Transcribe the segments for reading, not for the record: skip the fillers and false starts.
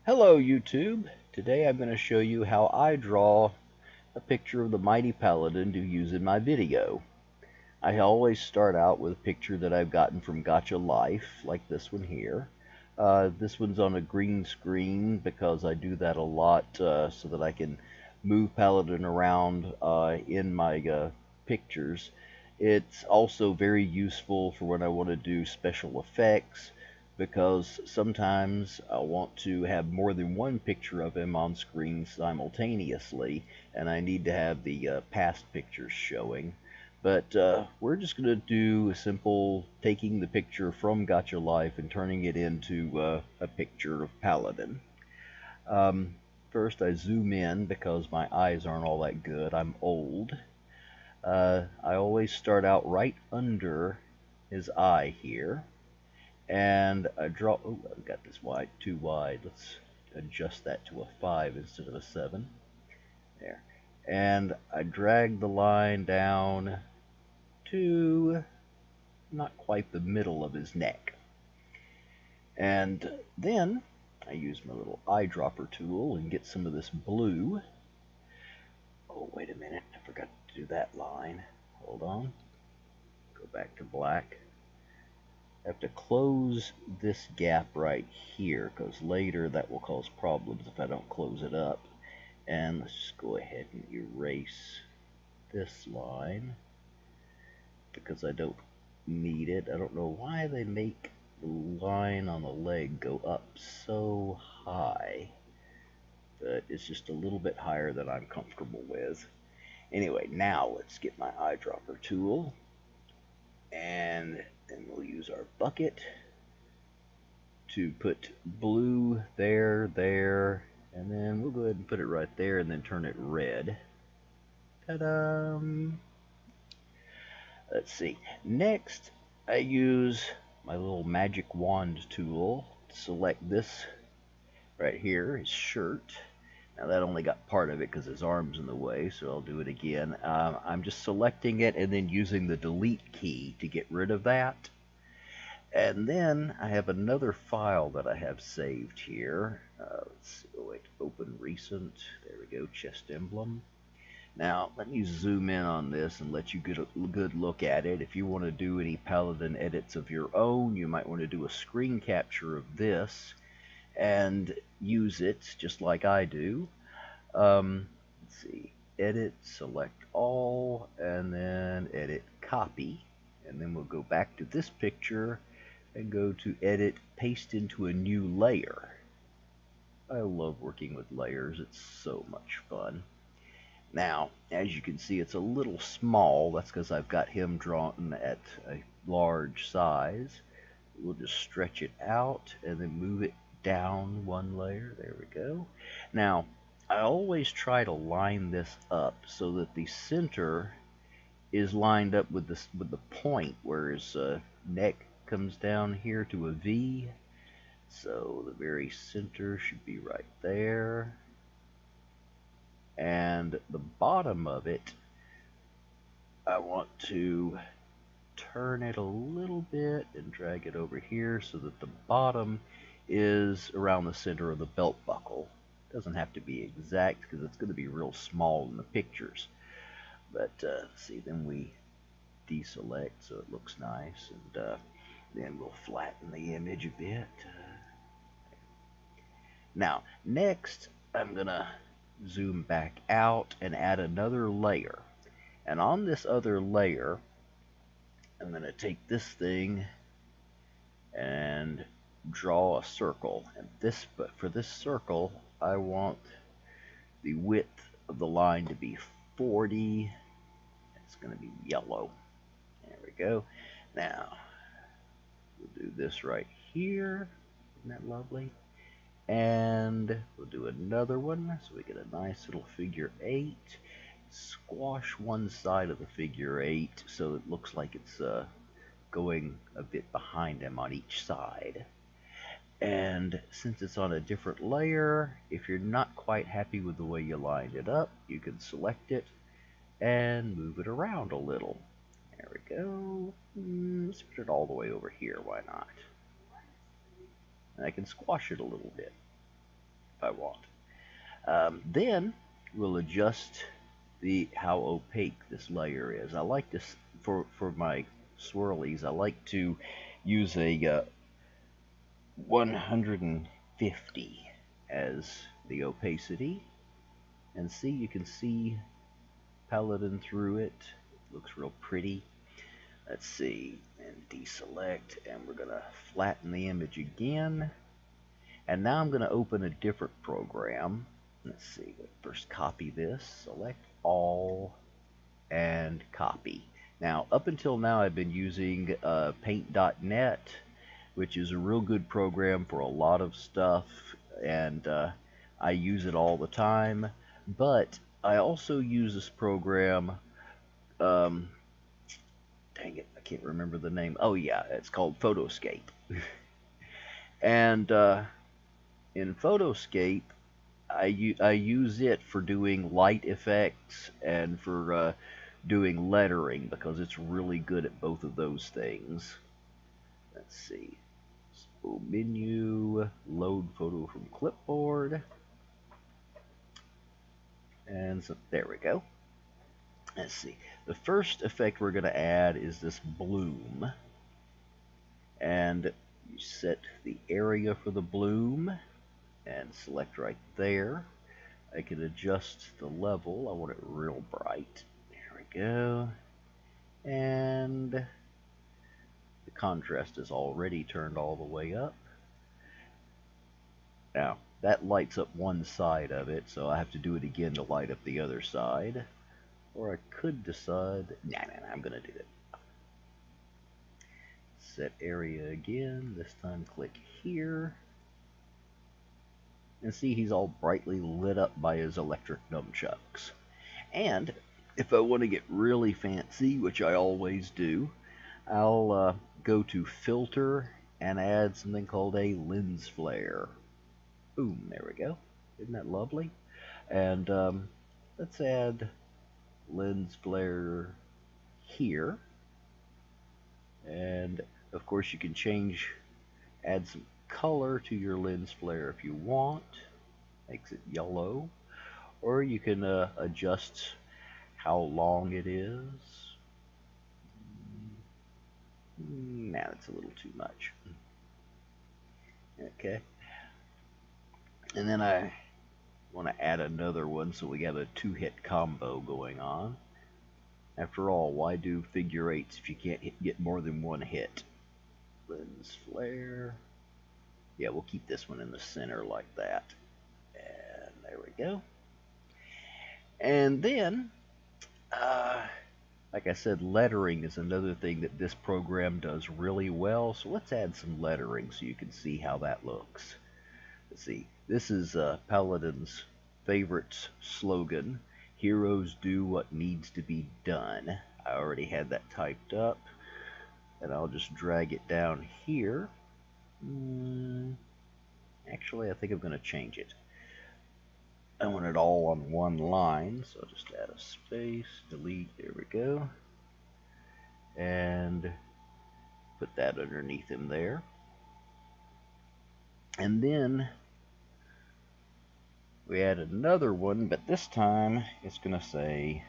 Hello YouTube! Today I'm going to show you how I draw a picture of the mighty Paladin to use in my video. I always start out with a picture that I've gotten from Gacha Life, like this one here. This one's on a green screen because I do that a lot so that I can move Paladin around in my pictures. It's also very useful for when I want to do special effects, because sometimes I want to have more than one picture of him on screen simultaneously, and I need to have the past pictures showing. But we're just going to do a simple taking the picture from Gacha Life and turning it into a picture of Paladin. First I zoom in because my eyes aren't all that good. I'm old. I always start out right under his eye here. And I draw, oh, I've got this wide, too wide. Let's adjust that to a 5 instead of a 7. There. And I drag the line down to not quite the middle of his neck. And then I use my little eyedropper tool and get some of this blue. Oh, wait a minute. I forgot to do that line. Hold on. Go back to black. I have to close this gap right here because later that will cause problems if I don't close it up. And let's just go ahead and erase this line because I don't need it. I don't know why they make the line on the leg go up so high, but it's just a little bit higher than I'm comfortable with. Anyway, now let's get my eyedropper tool, and then we'll use our bucket to put blue there, and then we'll go ahead and put it right there and then turn it red. Ta-da! Let's see. Next, I use my little magic wand tool to select this right here, his shirt. Now that only got part of it because his arm's in the way, so I'll do it again. I'm just selecting it and then using the delete key to get rid of that. And then I have another file that I have saved here. Let's see, oh wait, open recent. There we go, chest emblem. Now let me zoom in on this and let you get a good look at it. If you want to do any Paladin edits of your own, you might want to do a screen capture of this and use it just like I do. Let's see, edit, select all, and then edit, copy, and then we'll go back to this picture and go to edit, paste into a new layer. I love working with layers, it's so much fun. Now, as you can see, it's a little small. That's because I've got him drawn at a large size. We'll just stretch it out and then move it down one layer. There we go. Now, I always try to line this up so that the center is lined up with the point where his neck comes down here to a V. So the very center should be right there. And the bottom of it, I want to turn it a little bit and drag it over here so that the bottom is around the center of the belt buckle. It doesn't have to be exact because it's going to be real small in the pictures. But see, then we deselect so it looks nice, and then we'll flatten the image a bit. Now, next, I'm going to zoom back out and add another layer. And on this other layer, I'm going to take this thing and draw a circle. And but for this circle, I want the width of the line to be 40. It's going to be yellow. There we go. Now, we'll do this right here. Isn't that lovely? And we'll do another one so we get a nice little figure 8. Squash one side of the figure 8 so it looks like it's going a bit behind him on each side. And since it's on a different layer, if you're not quite happy with the way you lined it up, you can select it and move it around a little. There we go. Let's put it all the way over here, why not? And I can squash it a little bit. if I want. Then we'll adjust how opaque this layer is. I like this for my swirlies. I like to use a 150 as the opacity, and see, you can see Paladin through it. Looks real pretty. Let's see, and deselect, and we're gonna flatten the image again. And now I'm gonna open a different program. Let's see, first copy this, select all, and copy. Now, up until now, I've been using paint.net, which is a real good program for a lot of stuff, and I use it all the time. But I also use this program, dang it, I can't remember the name. Oh yeah, it's called Photoscape. And in Photoscape, I use it for doing light effects and for doing lettering, because it's really good at both of those things. Let's see. So menu, load photo from clipboard. And so there we go. Let's see. The first effect we're going to add is this bloom. And you set the area for the bloom and select right there. I can adjust the level. I want it real bright. There we go. And the contrast is already turned all the way up. Now, that lights up one side of it, so I have to do it again to light up the other side. Or I could decide, nah, I'm going to do it. Set area again. This time click here. And see, he's all brightly lit up by his electric nunchucks. And if I want to get really fancy, which I always do, I'll go to Filter and add something called a lens flare. Boom, there we go. Isn't that lovely? And let's add lens flare here. And of course you can add some color to your lens flare if you want. Makes it yellow. Or you can adjust how long it is. Nah, that's a little too much. Okay. And then I want to add another one, so we have a 2-hit combo going on. After all, why do figure eights if you can't get more than one hit? Lens flare. Yeah, we'll keep this one in the center like that. And there we go. And then, like I said, lettering is another thing that this program does really well. So let's add some lettering so you can see how that looks. Let's see. This is Paladin's favorite slogan. Heroes do what needs to be done. I already had that typed up. And I'll just drag it down here. Actually, I think I'm going to change it. I want it all on one line, so I'll just add a space, delete, there we go. And put that underneath him there. And then we add another one, but this time it's going to say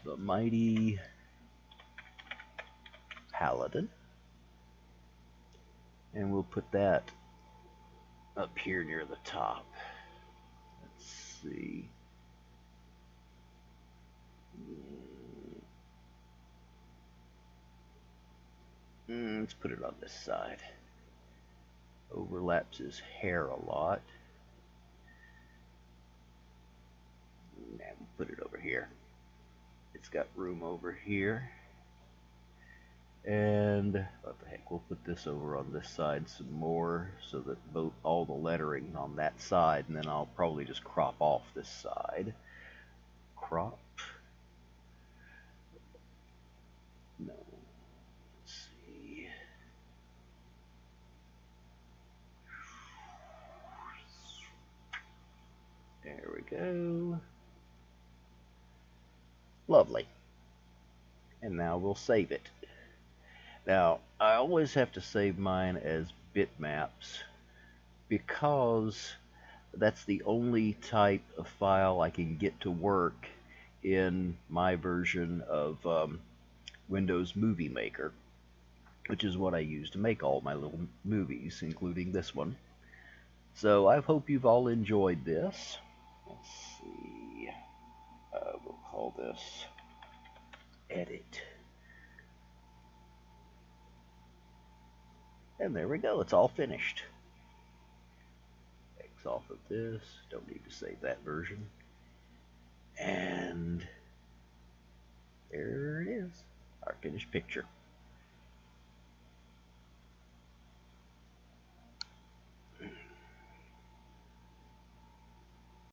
the mighty Paladin. And we'll put that up here near the top. Let's see. Let's put it on this side. Overlaps his hair a lot. And we'll put it over here. It's got room over here. And what the heck, we'll put this over on this side some more so that all the lettering on that side, and then I'll probably just crop off this side. Crop. No. Let's see. There we go. Lovely. And now we'll save it. Now, I always have to save mine as bitmaps because that's the only type of file I can get to work in my version of Windows Movie Maker, which is what I use to make all my little movies, including this one. So I hope you've all enjoyed this. Let's see. We'll call this Edit. And there we go. It's all finished. X off of this. Don't need to save that version. And there it is. Our finished picture.